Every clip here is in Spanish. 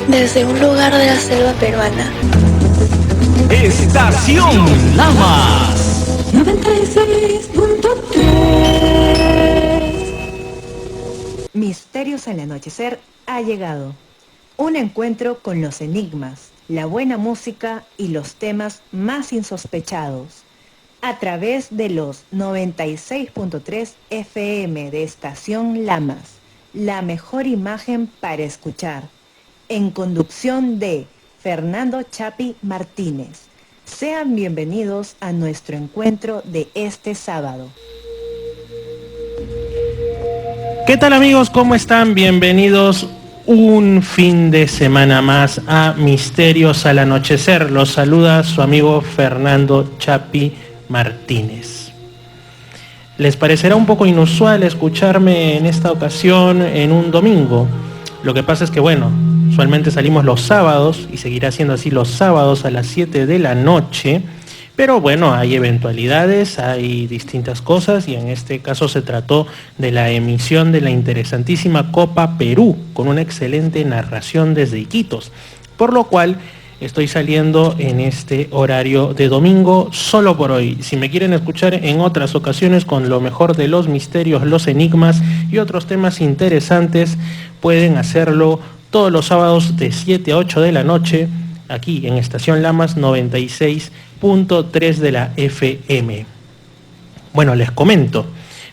desde un lugar de la selva peruana. Estación Lamas 96.3. Misterios al anochecer ha llegado. Un encuentro con los enigmas, la buena música y los temas más insospechados. A través de los 96.3 FM de Estación Lamas, la mejor imagen para escuchar. En conducción de Fernando Chapi Martínez. Sean bienvenidos a nuestro encuentro de este sábado. ¿Qué tal, amigos? ¿Cómo están? Bienvenidos un fin de semana más a Misterios al Anochecer. Los saluda su amigo Fernando Chapi Martínez. Les parecerá un poco inusual escucharme en esta ocasión en un domingo. Lo que pasa es que, bueno, usualmente salimos los sábados y seguirá siendo así los sábados a las 7 de la noche. Pero bueno, hay eventualidades, hay distintas cosas y en este caso se trató de la emisión de la interesantísima Copa Perú con una excelente narración desde Iquitos. Por lo cual estoy saliendo en este horario de domingo solo por hoy. Si me quieren escuchar en otras ocasiones con lo mejor de los misterios, los enigmas y otros temas interesantes, pueden hacerlo todos los sábados de 7 a 8 de la noche, aquí en Estación Lamas 96.3 de la FM. Bueno, les comento.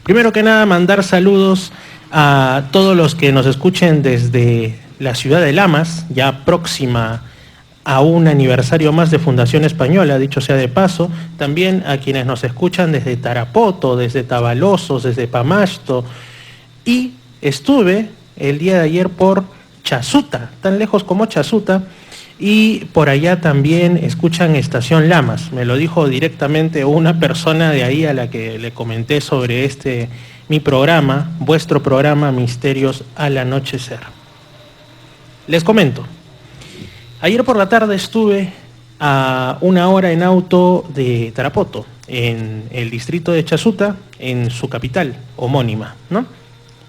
Primero que nada, mandar saludos a todos los que nos escuchen desde la ciudad de Lamas, ya próxima a un aniversario más de Fundación Española, dicho sea de paso. También a quienes nos escuchan desde Tarapoto, desde Tabalosos, desde Pamasto. Y estuve el día de ayer por Chasuta, tan lejos como Chasuta, y por allá también escuchan Estación Lamas. Me lo dijo directamente una persona de ahí a la que le comenté sobre mi programa, vuestro programa Misterios al Anochecer. Les comento. Ayer por la tarde estuve a 1 hora en auto de Tarapoto, en el distrito de Chasuta, en su capital homónima, ¿no?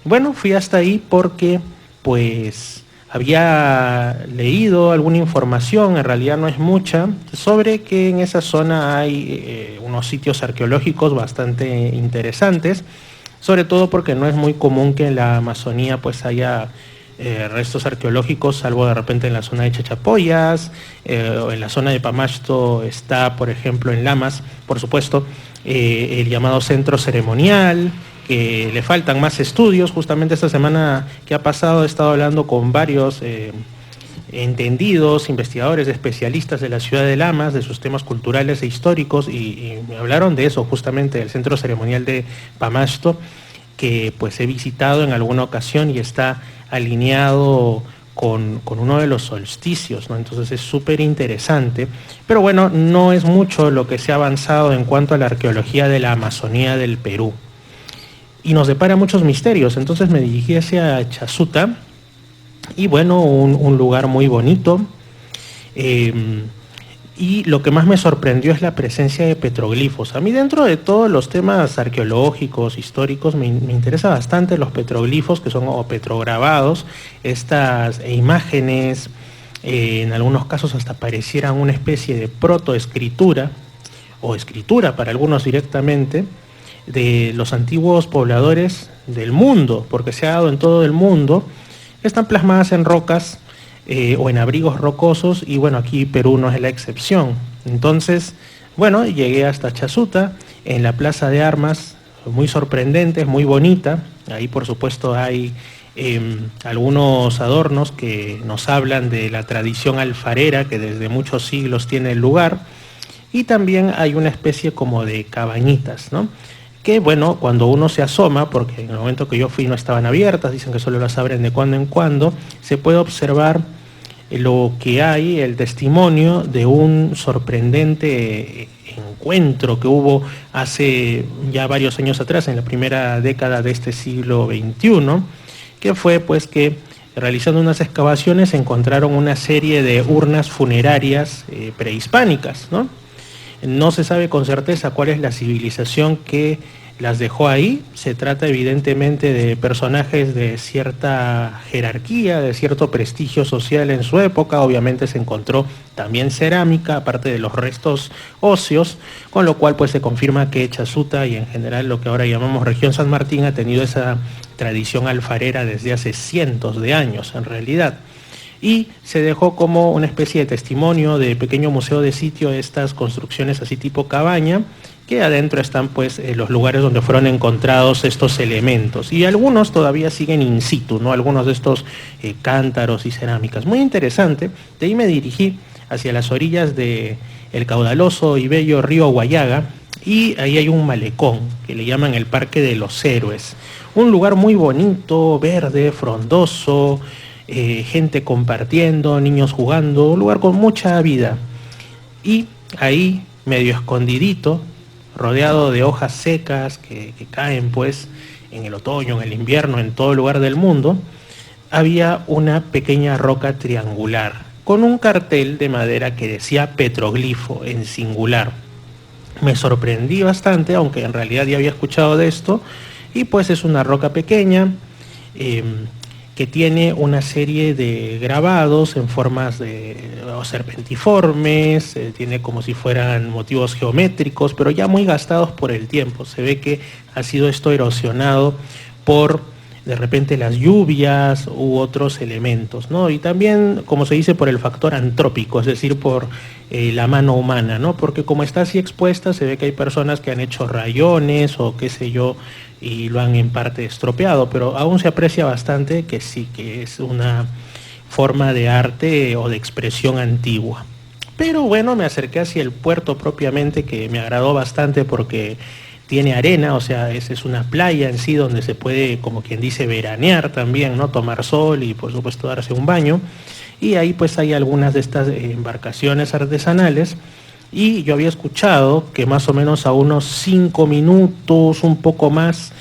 Bueno, fui hasta ahí porque, pues, había leído alguna información, en realidad no es mucha, sobre que en esa zona hay unos sitios arqueológicos bastante interesantes, sobre todo porque no es muy común que en la Amazonía pues haya restos arqueológicos, salvo de repente en la zona de Chachapoyas, o en la zona de Pamasto está, por ejemplo, en Lamas, por supuesto, el llamado centro ceremonial, que le faltan más estudios. Justamente esta semana que ha pasado he estado hablando con varios entendidos, investigadores, especialistas de la ciudad de Lamas, de sus temas culturales e históricos, y me hablaron de eso, justamente del centro ceremonial de Pamasto, que pues he visitado en alguna ocasión y está alineado con uno de los solsticios, ¿no? Entonces es súper interesante. Pero bueno, no es mucho lo que se ha avanzado en cuanto a la arqueología de la Amazonía del Perú. Y nos depara muchos misterios. Entonces me dirigí hacia Chasuta, y bueno, un lugar muy bonito. Y lo que más me sorprendió es la presencia de petroglifos. A mí, dentro de todos los temas arqueológicos, históricos, me interesa bastante los petroglifos, que son o petrograbados, estas imágenes, en algunos casos hasta parecieran una especie de protoescritura, o escritura para algunos directamente, de los antiguos pobladores del mundo, porque se ha dado en todo el mundo. Están plasmadas en rocas o en abrigos rocosos, y bueno, aquí Perú no es la excepción. Entonces, bueno, llegué hasta Chasuta, en la Plaza de Armas, muy sorprendente, muy bonita. Ahí por supuesto hay algunos adornos que nos hablan de la tradición alfarera que desde muchos siglos tiene el lugar, y también hay una especie como de cabañitas, ¿no? Que bueno, cuando uno se asoma, porque en el momento que yo fui no estaban abiertas, dicen que solo las abren de cuando en cuando, se puede observar lo que hay, el testimonio de un sorprendente encuentro que hubo hace ya varios años atrás, en la primera década de este siglo XXI, que fue pues que realizando unas excavaciones encontraron una serie de urnas funerarias prehispánicas, ¿no? No se sabe con certeza cuál es la civilización que las dejó ahí. Se trata evidentemente de personajes de cierta jerarquía, de cierto prestigio social en su época. Obviamente se encontró también cerámica, aparte de los restos óseos, con lo cual pues se confirma que Chasuta y en general lo que ahora llamamos región San Martín ha tenido esa tradición alfarera desde hace cientos de años en realidad. Y se dejó como una especie de testimonio de pequeño museo de sitio estas construcciones así tipo cabaña, que adentro están pues los lugares donde fueron encontrados estos elementos, y algunos todavía siguen in situ, ¿no? Algunos de estos cántaros y cerámicas. Muy interesante. De ahí me dirigí hacia las orillas del caudaloso y bello río Huallaga, y ahí hay un malecón que le llaman el Parque de los Héroes. Un lugar muy bonito, verde, frondoso, gente compartiendo, niños jugando, un lugar con mucha vida. Y ahí, medio escondidito, rodeado de hojas secas que caen pues en el otoño, en el invierno, en todo lugar del mundo, había una pequeña roca triangular con un cartel de madera que decía petroglifo en singular. Me sorprendí bastante, aunque en realidad ya había escuchado de esto, y pues es una roca pequeña que tiene una serie de grabados en formas de serpentiformes, tiene como si fueran motivos geométricos, pero ya muy gastados por el tiempo. Se ve que ha sido esto erosionado por de repente las lluvias u otros elementos, ¿no? Y también, como se dice, por el factor antrópico, es decir, por la mano humana, ¿no? Porque como está así expuesta, se ve que hay personas que han hecho rayones o qué sé yo, y lo han en parte estropeado, pero aún se aprecia bastante que sí, que es una forma de arte o de expresión antigua. Pero bueno, me acerqué hacia el puerto propiamente, que me agradó bastante porque tiene arena, o sea, es una playa en sí donde se puede, como quien dice, veranear también, ¿no? Tomar sol y por supuesto darse un baño. Y ahí pues hay algunas de estas embarcaciones artesanales. Y yo había escuchado que más o menos a unos 5 minutos, un poco más,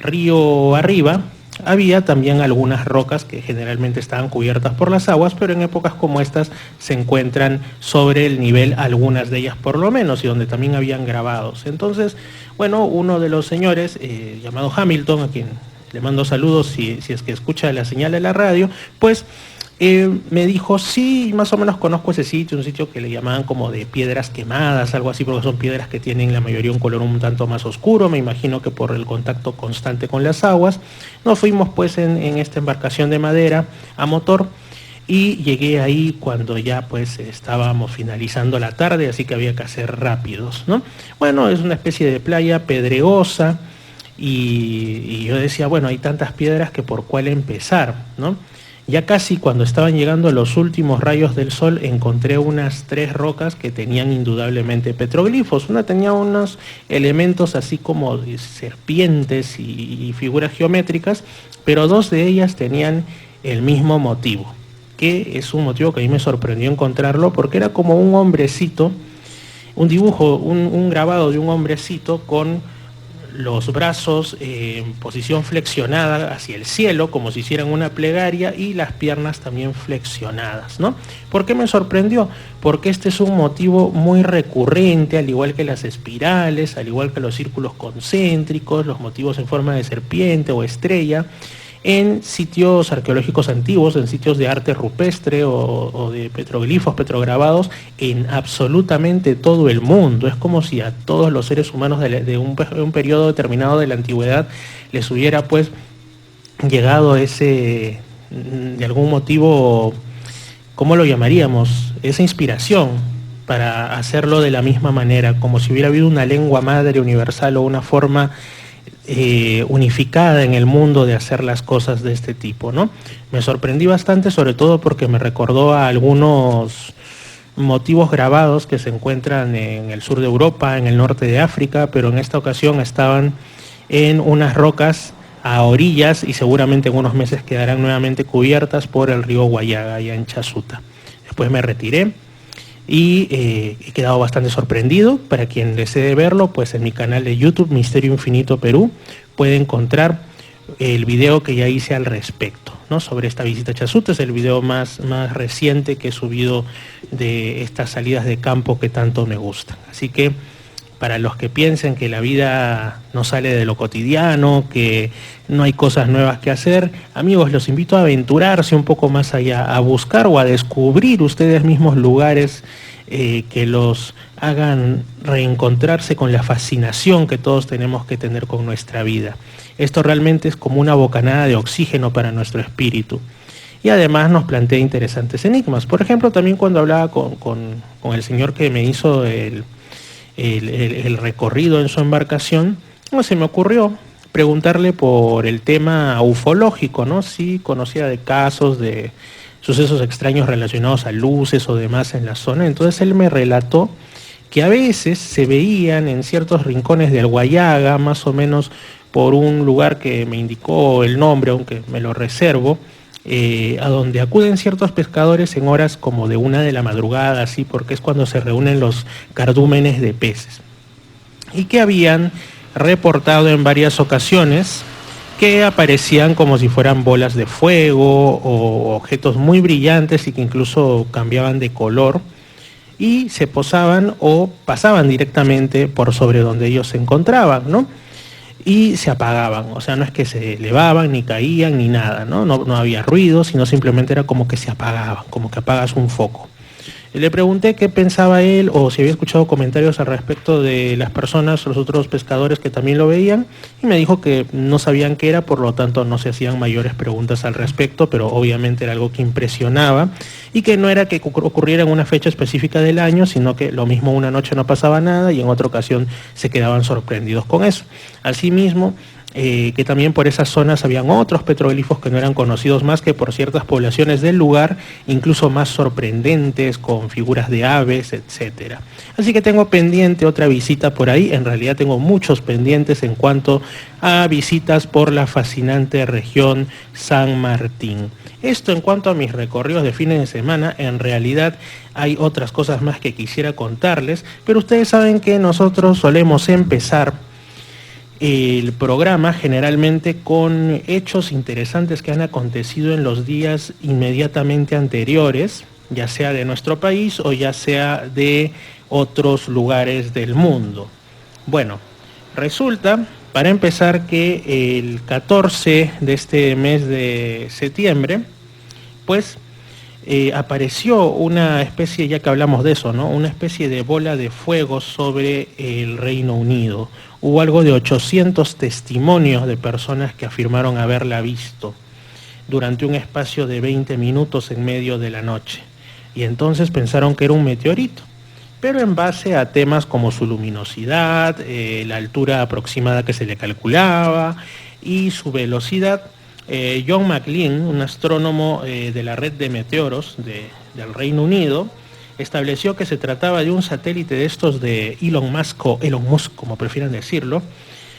río arriba, había también algunas rocas que generalmente estaban cubiertas por las aguas, pero en épocas como estas se encuentran sobre el nivel, algunas de ellas por lo menos, y donde también habían grabados. Entonces, bueno, uno de los señores, llamado Hamilton, a quien le mando saludos si es que escucha la señal de la radio, pues me dijo, sí, más o menos conozco ese sitio, un sitio que le llamaban como de piedras quemadas, algo así, porque son piedras que tienen la mayoría un color un tanto más oscuro, me imagino que por el contacto constante con las aguas. Nos fuimos pues en esta embarcación de madera a motor, y llegué ahí cuando ya pues estábamos finalizando la tarde, así que había que hacer rápidos, ¿no? Bueno, es una especie de playa pedregosa, y yo decía, bueno, hay tantas piedras que por cuál empezar, ¿no? Ya casi cuando estaban llegando los últimos rayos del sol, encontré unas 3 rocas que tenían indudablemente petroglifos. Una tenía unos elementos así como de serpientes y figuras geométricas, pero 2 de ellas tenían el mismo motivo, que es un motivo que a mí me sorprendió encontrarlo, porque era como un hombrecito, un dibujo, un grabado de un hombrecito con los brazos en posición flexionada hacia el cielo, como si hicieran una plegaria, y las piernas también flexionadas, ¿no? ¿Por qué me sorprendió? Porque este es un motivo muy recurrente, al igual que las espirales, al igual que los círculos concéntricos, los motivos en forma de serpiente o estrella, en sitios arqueológicos antiguos, en sitios de arte rupestre o de petroglifos, petrograbados, en absolutamente todo el mundo. Es como si a todos los seres humanos de un periodo determinado de la antigüedad les hubiera pues llegado ese, de algún motivo, ¿cómo lo llamaríamos? Esa inspiración para hacerlo de la misma manera, como si hubiera habido una lengua madre universal o una forma unificada en el mundo de hacer las cosas de este tipo, ¿no? Me sorprendí bastante, sobre todo porque me recordó a algunos motivos grabados que se encuentran en el sur de Europa, en el norte de África, pero en esta ocasión estaban en unas rocas a orillas y seguramente en unos meses quedarán nuevamente cubiertas por el río Huallaga, allá en Chasuta. Después me retiré y he quedado bastante sorprendido. Para quien desee verlo, pues en mi canal de YouTube, Misterio Infinito Perú, puede encontrar el video que ya hice al respecto, ¿no? Sobre esta visita a Chasuta. Es el video más reciente que he subido de estas salidas de campo que tanto me gustan. Así que, para los que piensen que la vida no sale de lo cotidiano, que no hay cosas nuevas que hacer, amigos, los invito a aventurarse un poco más allá, a buscar o a descubrir ustedes mismos lugares que los hagan reencontrarse con la fascinación que todos tenemos que tener con nuestra vida. Esto realmente es como una bocanada de oxígeno para nuestro espíritu. Y además nos plantea interesantes enigmas. Por ejemplo, también cuando hablaba con el señor que me hizo el recorrido en su embarcación, se me ocurrió preguntarle por el tema ufológico, ¿no? Si conocía de casos de sucesos extraños relacionados a luces o demás en la zona. Entonces él me relató que a veces se veían en ciertos rincones del Huallaga, más o menos por un lugar que me indicó el nombre, aunque me lo reservo, a donde acuden ciertos pescadores en horas como de 1 de la madrugada, así, porque es cuando se reúnen los cardúmenes de peces. Y que habían reportado en varias ocasiones que aparecían como si fueran bolas de fuego o objetos muy brillantes y que incluso cambiaban de color y se posaban o pasaban directamente por sobre donde ellos se encontraban, ¿no? Y se apagaban, o sea, no es que se elevaban, ni caían, ni nada, ¿no? No había ruido, sino simplemente era como que se apagaban, como que apagas un foco. Le pregunté qué pensaba él o si había escuchado comentarios al respecto de las personas, los otros pescadores que también lo veían, y me dijo que no sabían qué era, por lo tanto no se hacían mayores preguntas al respecto, pero obviamente era algo que impresionaba y que no era que ocurriera en una fecha específica del año, sino que lo mismo una noche no pasaba nada y en otra ocasión se quedaban sorprendidos con eso. Asimismo, que también por esas zonas habían otros petroglifos que no eran conocidos más que por ciertas poblaciones del lugar, incluso más sorprendentes, con figuras de aves, etc. Así que tengo pendiente otra visita por ahí, en realidad tengo muchos pendientes en cuanto a visitas por la fascinante región San Martín. Esto en cuanto a mis recorridos de fines de semana. En realidad hay otras cosas más que quisiera contarles, pero ustedes saben que nosotros solemos empezar el programa generalmente con hechos interesantes que han acontecido en los días inmediatamente anteriores, ya sea de nuestro país o ya sea de otros lugares del mundo. Bueno, resulta, para empezar, que el 14 de este mes de septiembre, pues apareció una especie, ya que hablamos de eso, ¿no? Una especie de bola de fuego sobre el Reino Unido. Hubo algo de 800 testimonios de personas que afirmaron haberla visto durante un espacio de 20 minutos en medio de la noche. Y entonces pensaron que era un meteorito, pero en base a temas como su luminosidad, la altura aproximada que se le calculaba y su velocidad, John McLean, un astrónomo de la red de meteoros del Reino Unido, estableció que se trataba de un satélite de estos de Elon Musk, o Elon Musk como prefieran decirlo,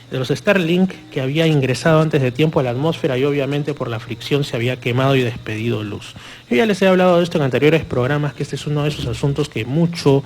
de los Starlink, que había ingresado antes de tiempo a la atmósfera y obviamente por la fricción se había quemado y despedido luz. Yo ya les he hablado de esto en anteriores programas, que este es uno de esos asuntos que mucho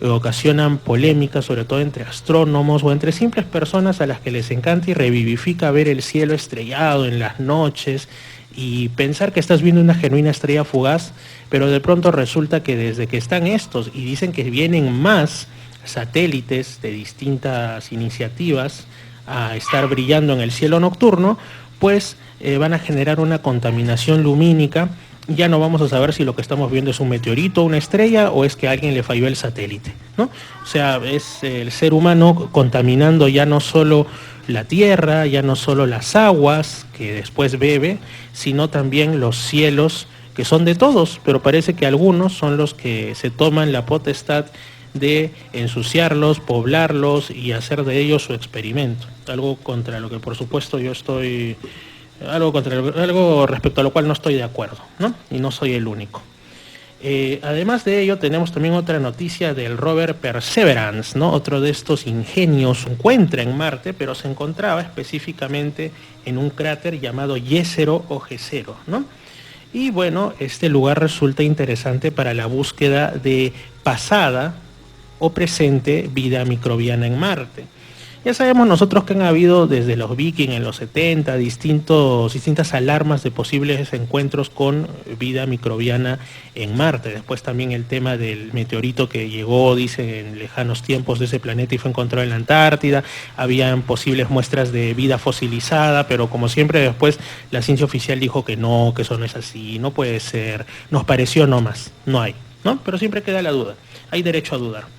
ocasionan polémicas, sobre todo entre astrónomos o entre simples personas a las que les encanta y revivifica ver el cielo estrellado en las noches y pensar que estás viendo una genuina estrella fugaz, pero de pronto resulta que desde que están estos y dicen que vienen más satélites de distintas iniciativas a estar brillando en el cielo nocturno, pues van a generar una contaminación lumínica. Ya no vamos a saber si lo que estamos viendo es un meteorito, una estrella, o es que a alguien le falló el satélite, ¿no? O sea, es el ser humano contaminando ya no solo la tierra, ya no solo las aguas que después bebe, sino también los cielos, que son de todos, pero parece que algunos son los que se toman la potestad de ensuciarlos, poblarlos y hacer de ellos su experimento. Algo contra lo que por supuesto yo estoy... Algo respecto a lo cual no estoy de acuerdo, ¿no? Y no soy el único. Además de ello, tenemos también otra noticia del rover Perseverance, ¿no? Otro de estos ingenios se encuentra en Marte, pero se encontraba específicamente en un cráter llamado Jezero o Jezero, ¿no? Y bueno, este lugar resulta interesante para la búsqueda de pasada o presente vida microbiana en Marte. Ya sabemos nosotros que han habido desde los Vikings en los 70 distintas alarmas de posibles encuentros con vida microbiana en Marte. Después también el tema del meteorito que llegó, dicen, en lejanos tiempos de ese planeta y fue encontrado en la Antártida. Habían posibles muestras de vida fosilizada, pero como siempre después la ciencia oficial dijo que no, que eso no es así, no puede ser, nos pareció nomás, no hay, ¿no? Pero siempre queda la duda, hay derecho a dudar.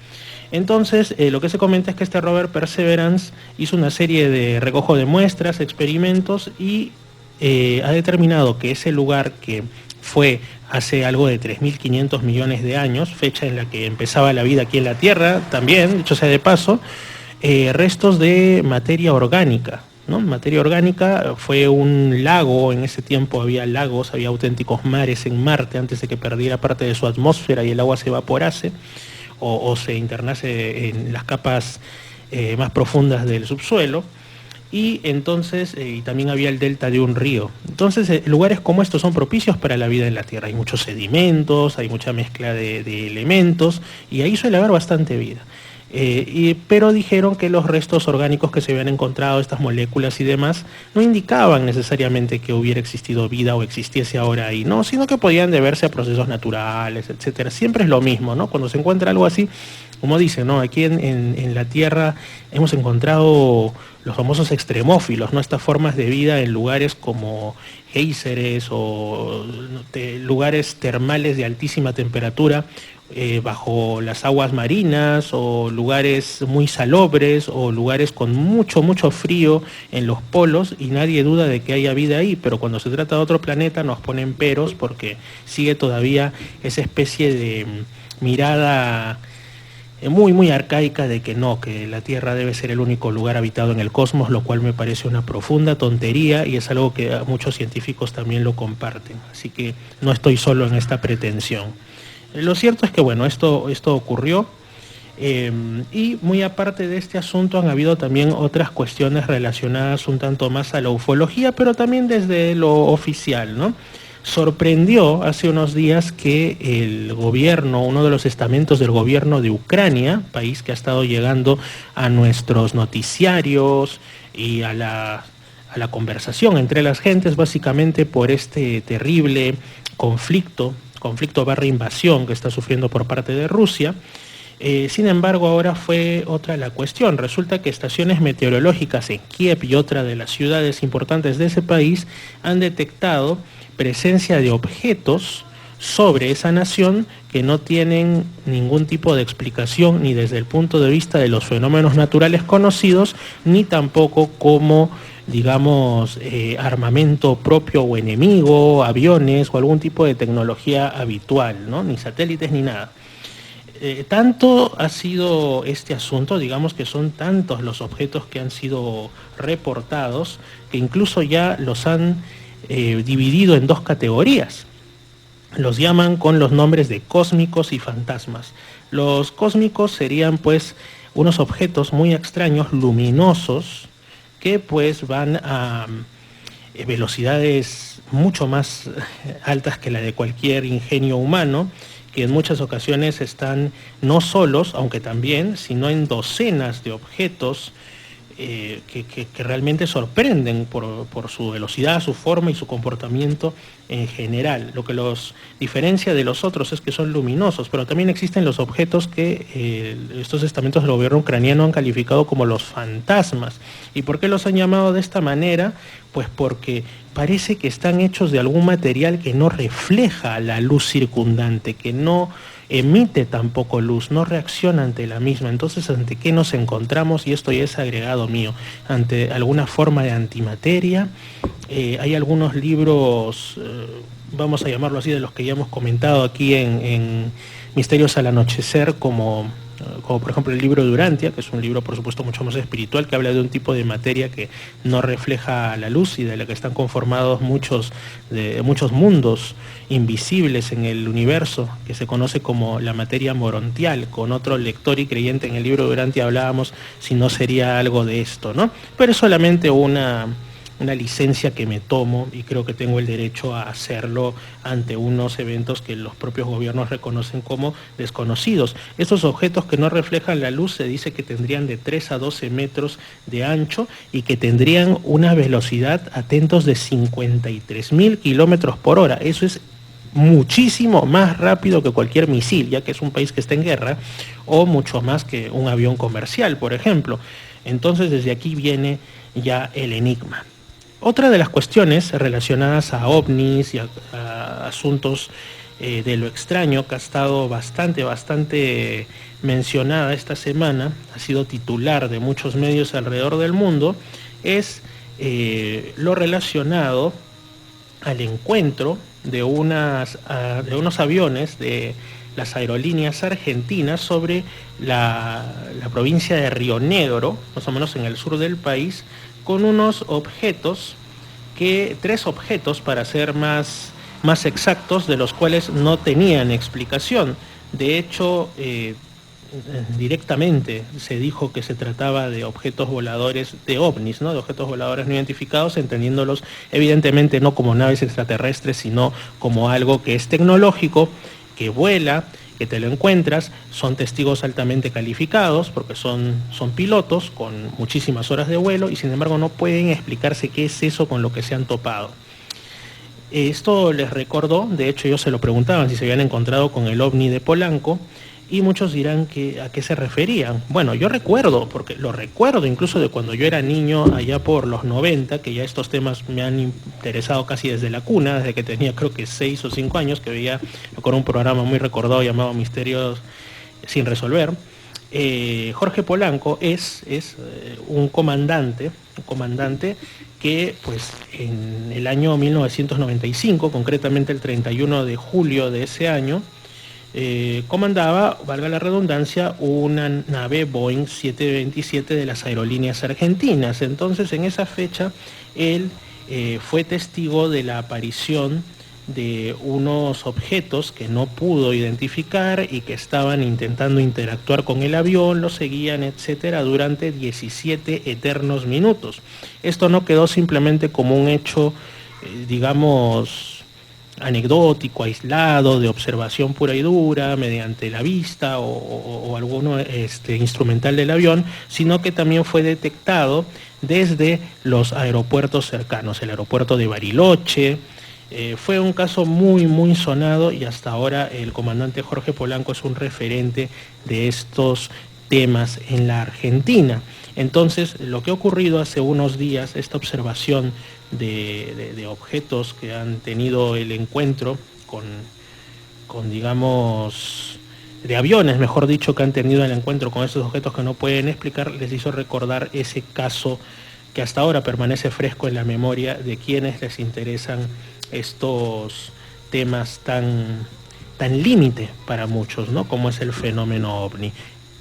Entonces, lo que se comenta es que este rover Perseverance hizo una serie de recojo de muestras, experimentos y ha determinado que ese lugar que fue hace algo de 3.500 millones de años, fecha en la que empezaba la vida aquí en la Tierra, también, dicho sea de paso, restos de materia orgánica, ¿no? Materia orgánica fue un lago, en ese tiempo había lagos, había auténticos mares en Marte antes de que perdiera parte de su atmósfera y el agua se evaporase o se internase en las capas más profundas del subsuelo. Y entonces y también había el delta de un río. Entonces lugares como estos son propicios para la vida en la Tierra. Hay muchos sedimentos, hay mucha mezcla de elementos y ahí suele haber bastante vida. Pero dijeron que los restos orgánicos que se habían encontrado, estas moléculas y demás, no indicaban necesariamente que hubiera existido vida o existiese ahora ahí, ¿no? Sino que podían deberse a procesos naturales, etcétera. Siempre es lo mismo, ¿no? Cuando se encuentra algo así, como dicen, ¿no? Aquí en la Tierra hemos encontrado los famosos extremófilos, ¿no? Estas formas de vida en lugares como géiseres o lugares termales de altísima temperatura, bajo las aguas marinas, o lugares muy salobres, o lugares con mucho frío en los polos, y nadie duda de que haya vida ahí, pero cuando se trata de otro planeta nos ponen peros porque sigue todavía esa especie de mirada muy arcaica de que no, que la Tierra debe ser el único lugar habitado en el cosmos, lo cual me parece una profunda tontería y es algo que muchos científicos también lo comparten, así que no estoy solo en esta pretensión. Lo cierto es que bueno, esto ocurrió y muy aparte de este asunto han habido también otras cuestiones relacionadas un tanto más a la ufología, pero también desde lo oficial, ¿no? Sorprendió hace unos días que el gobierno, uno de los estamentos del gobierno de Ucrania, país que ha estado llegando a nuestros noticiarios y a la conversación entre las gentes, básicamente por este terrible conflicto / invasión que está sufriendo por parte de Rusia. Sin embargo, ahora fue otra la cuestión. Resulta que estaciones meteorológicas en Kiev y otra de las ciudades importantes de ese país han detectado presencia de objetos sobre esa nación que no tienen ningún tipo de explicación ni desde el punto de vista de los fenómenos naturales conocidos, ni tampoco como, digamos, armamento propio o enemigo, aviones o algún tipo de tecnología habitual, ¿no? Ni satélites ni nada. Tanto ha sido este asunto, digamos que son tantos los objetos que han sido reportados, que incluso ya los han dividido en dos categorías. Los llaman con los nombres de cósmicos y fantasmas. Los cósmicos serían pues unos objetos muy extraños, luminosos, que pues van a velocidades mucho más altas que la de cualquier ingenio humano, que en muchas ocasiones están no solos, aunque también, sino en docenas de objetos que realmente sorprenden por su velocidad, su forma y su comportamiento en general. Lo que los diferencia de los otros es que son luminosos, pero también existen los objetos que estos estamentos del gobierno ucraniano han calificado como los fantasmas. ¿Y por qué los han llamado de esta manera? Pues porque parece que están hechos de algún material que no refleja la luz circundante, que no emite tampoco luz, no reacciona ante la misma. Entonces, ¿ante qué nos encontramos? Y esto ya es agregado mío, ante alguna forma de antimateria. Hay algunos libros, vamos a llamarlo así, de los que ya hemos comentado aquí en Misterios al Anochecer, como por ejemplo el libro de Urantia, que es un libro por supuesto mucho más espiritual, que habla de un tipo de materia que no refleja la luz y de la que están conformados muchos mundos invisibles en el universo, que se conoce como la materia morontial. Con otro lector y creyente en el libro de Urantia hablábamos si no sería algo de esto, ¿no? Pero es solamente una una licencia que me tomo y creo que tengo el derecho a hacerlo ante unos eventos que los propios gobiernos reconocen como desconocidos. Estos objetos que no reflejan la luz se dice que tendrían de 3 a 12 metros de ancho y que tendrían una velocidad, atentos, de 53.000 kilómetros por hora. Eso es muchísimo más rápido que cualquier misil, ya que es un país que está en guerra, o mucho más que un avión comercial, por ejemplo. Entonces, desde aquí viene ya el enigma. Otra de las cuestiones relacionadas a ovnis y a asuntos de lo extraño, que ha estado bastante mencionada esta semana, ha sido titular de muchos medios alrededor del mundo, es lo relacionado al encuentro de unos aviones de las aerolíneas argentinas sobre la provincia de Río Negro, más o menos en el sur del país, con unos objetos, 3 objetos para ser más exactos, de los cuales no tenían explicación. De hecho, directamente se dijo que se trataba de objetos voladores, de ovnis, ¿no? De objetos voladores no identificados, entendiéndolos evidentemente no como naves extraterrestres, sino como algo que es tecnológico, que vuela, que te lo encuentras. Son testigos altamente calificados porque son pilotos con muchísimas horas de vuelo y sin embargo no pueden explicarse qué es eso con lo que se han topado. Esto les recordó, de hecho ellos se lo preguntaban si se habían encontrado con el ovni de Polanco, y muchos dirán que a qué se referían. Bueno, yo recuerdo, porque lo recuerdo incluso de cuando yo era niño, allá por los 90, que ya estos temas me han interesado casi desde la cuna, desde que tenía creo que 6 o 5 años, que veía con un programa muy recordado llamado Misterios sin resolver. Jorge Polanco es un comandante que pues en el año 1995, concretamente el 31 de julio de ese año, comandaba, valga la redundancia, una nave Boeing 727 de las aerolíneas argentinas. Entonces, en esa fecha, él fue testigo de la aparición de unos objetos que no pudo identificar y que estaban intentando interactuar con el avión, lo seguían, etcétera, durante 17 eternos minutos. Esto no quedó simplemente como un hecho, digamos, anecdótico, aislado, de observación pura y dura, mediante la vista o alguno instrumental del avión, sino que también fue detectado desde los aeropuertos cercanos, el aeropuerto de Bariloche. Fue un caso muy sonado y hasta ahora el comandante Jorge Polanco es un referente de estos temas en la Argentina. Entonces, lo que ha ocurrido hace unos días, esta observación de objetos que han tenido el encuentro con digamos, de aviones, mejor dicho, que han tenido el encuentro con estos objetos que no pueden explicar, les hizo recordar ese caso que hasta ahora permanece fresco en la memoria de quienes les interesan estos temas tan límite para muchos, ¿no? Como es el fenómeno ovni.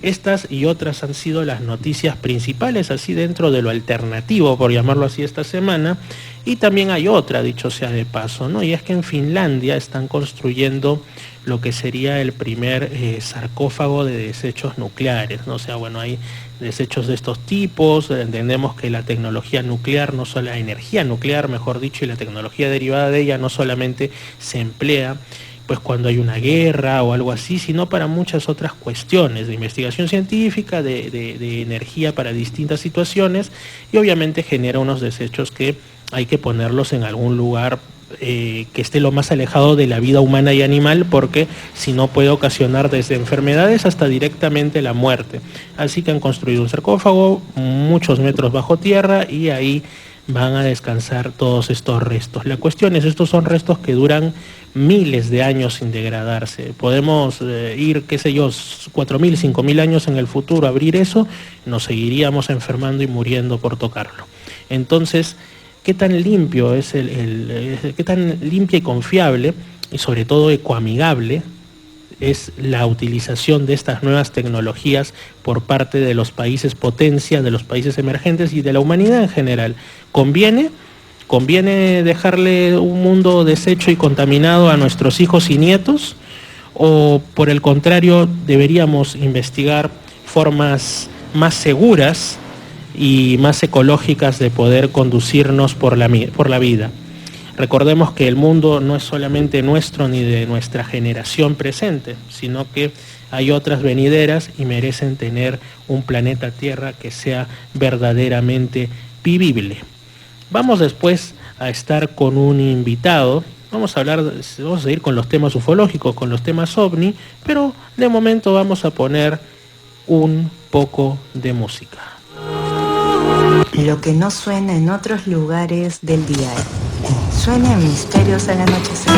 Estas y otras han sido las noticias principales, así dentro de lo alternativo, por llamarlo así, esta semana. Y también hay otra, dicho sea de paso, ¿no? Y es que en Finlandia están construyendo lo que sería el primer sarcófago de desechos nucleares, ¿no? O sea, bueno, hay desechos de estos tipos. Entendemos que la tecnología nuclear, no solo la energía nuclear, mejor dicho, y la tecnología derivada de ella no solamente se emplea pues cuando hay una guerra o algo así, sino para muchas otras cuestiones de investigación científica, de energía para distintas situaciones, y obviamente genera unos desechos que hay que ponerlos en algún lugar que esté lo más alejado de la vida humana y animal, porque si no puede ocasionar desde enfermedades hasta directamente la muerte. Así que han construido un sarcófago muchos metros bajo tierra y ahí van a descansar todos estos restos. La cuestión es, estos son restos que duran miles de años sin degradarse. Podemos ir, qué sé yo, 4.000, 5.000 años en el futuro, abrir eso, nos seguiríamos enfermando y muriendo por tocarlo. Entonces, ¿qué tan limpio es qué tan limpia y confiable, y sobre todo ecoamigable, es la utilización de estas nuevas tecnologías por parte de los países potencia, de los países emergentes y de la humanidad en general? ¿Conviene dejarle un mundo deshecho y contaminado a nuestros hijos y nietos? ¿O por el contrario deberíamos investigar formas más seguras y más ecológicas de poder conducirnos por la vida. Recordemos que el mundo no es solamente nuestro ni de nuestra generación presente, sino que hay otras venideras y merecen tener un planeta Tierra que sea verdaderamente vivible. Vamos después a estar con un invitado. Vamos a seguir con los temas ufológicos, con los temas ovni, pero de momento vamos a poner un poco de música. Lo que no suena en otros lugares del día. Suena en Misterios al Anochecer.